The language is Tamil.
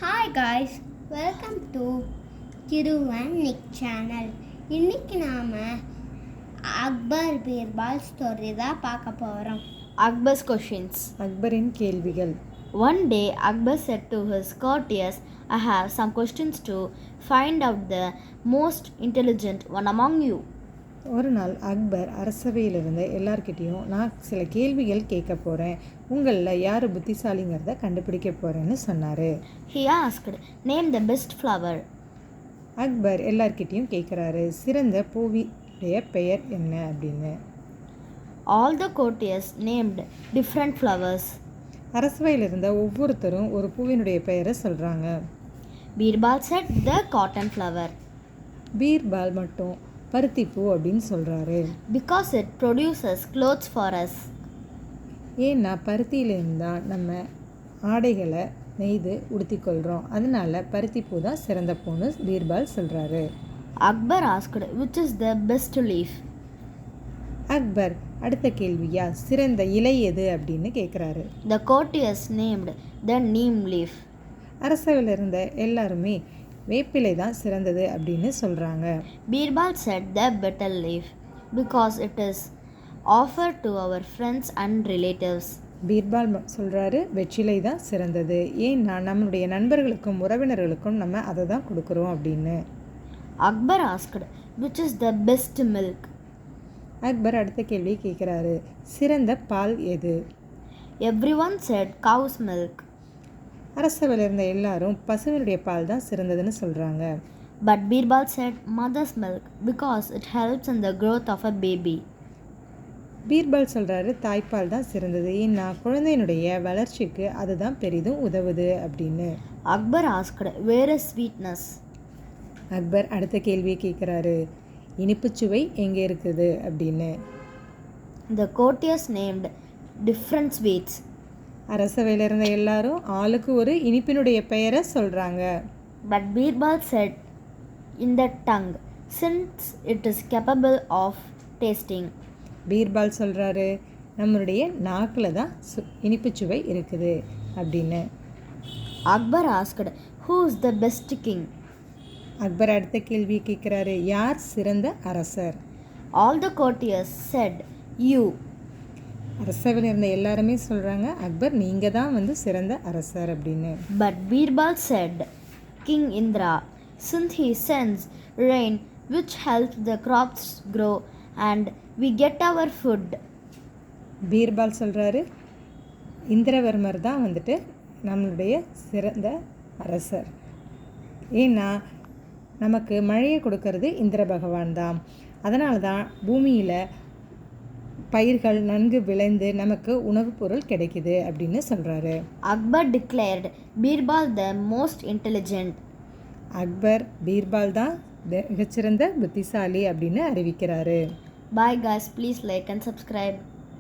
Hi guys, welcome to Kiru and Nick channel. இன்னைக்கு நாம அக்பர் பீர்பால் ஸ்டோரி தான் பார்க்க போறோம். Akbar's questions. அக்பரின் கேள்விகள். One day, Akbar said to his courtiers, I have some questions to find out the most intelligent one among you. ஒரு நாள் அக்பர் அரசவையில் இருந்த எல்லார்கிட்டேயும் நான் சில கேள்விகள் கேட்க போகிறேன், உங்களில் யார் புத்திசாலிங்கிறத கண்டுபிடிக்க போகிறேன்னு சொன்னார். He asked, Name the best flower. Akbar எல்லார்கிட்டேயும் கேட்குறாரு, சிறந்த பூவிடைய பெயர் என்ன அப்படின்னு. All the courtiers named different flowers. அரசவையில் இருந்த ஒவ்வொருத்தரும் ஒரு பூவினுடைய பெயரை சொல்கிறாங்க. Birbal said the cotton flower Birbal மட்டும் பருத்திப்பூ அப்படின்னு சொல்கிறாரு. because it produces clothes for us. ஏன்னா பருத்தியிலேருந்து தான் நம்ம ஆடைகளை நெய்து உடுத்திக்கொள்கிறோம், அதனால பருத்திப்பூ தான் சிறந்த பூன்னு பீர்பால் சொல்கிறாரு. Akbar asked, which is the best leaf? Akbar அடுத்த கேள்வியா சிறந்த இலை எது அப்படின்னு கேட்குறாரு. The courtiers named the neem leaf. அரசவையில் இருந்த எல்லாருமே வேப்பிலை தான் சிறந்தது அப்படின்னு சொல்கிறாங்க. Birbal said the betel leaf because it is offered to our friends and relatives. Birbal சொல்கிறாரு வெற்றிலை தான் சிறந்தது, ஏன்னா நம்மளுடைய நண்பர்களுக்கும் உறவினர்களுக்கும் நம்ம அதை தான் கொடுக்குறோம் அப்படின்னு. Akbar asked, which is the best milk? Akbar அடுத்த கேள்வி கேட்குறாரு, சிறந்த பால் எது? Everyone said cow's milk. அரசவையில் இருந்த எல்லாரும் பசுவினுடைய பால் தான் சிறந்ததுன்னு சொல்கிறாங்க. But Birbal said mother's milk because it helps in the growth of a baby. Birbal சொல்கிறாரு தாய்ப்பால் தான் சிறந்தது, ஏன்னா குழந்தையினுடைய வளர்ச்சிக்கு அதுதான் பெரிதும் உதவுது அப்படின்னு. Akbar asked, where is sweetness? Akbar அடுத்த கேள்வியை கேட்குறாரு, இனிப்புச்சுவை எங்கே இருக்குது அப்படின்னு. The courtiers named different sweets. அரசவையில் இருந்த எல்லாரும் ஆளுக்கு ஒரு இனிப்பினுடைய பெயரை சொல்கிறாங்க. But Birbal said in the tongue since it is capable of tasting. Birbal சொல்கிறாரு நம்மளுடைய நாக்கில் தான் இனிப்புச்சுவை இருக்குது அப்படின்னு. Akbar asked, who is the best king? Akbar அடுத்த கேள்வியை கேட்குறாரு, யார் சிறந்த அரசர்? All the courtiers said, you. அரசவையில் இருந்த எல்லாருமே சொல்கிறாங்க அக்பர் நீங்கள் தான் சிறந்த அரசர் அப்படின்னு. But Birbal said, King Indra, since he sends rain which helps the crops grow and we get our food. Birbal சொல்கிறாரு இந்திரவர்மர் தான் நம்மளுடைய சிறந்த அரசர், ஏன்னா நமக்கு மழையை கொடுக்கறது இந்திர பகவான் தான், அதனால தான் பூமியில் பயிர்கள் நன்கு விளைந்து நமக்கு உணவுப் பொருள் கிடைக்குது அப்படின்னு சொல்கிறாரு. Akbar declared Birbal the most intelligent. Akbar Birbal தான் மிகச்சிறந்த புத்திசாலி அப்படின்னு அறிவிக்கிறாரு. Bye guys, please like and subscribe.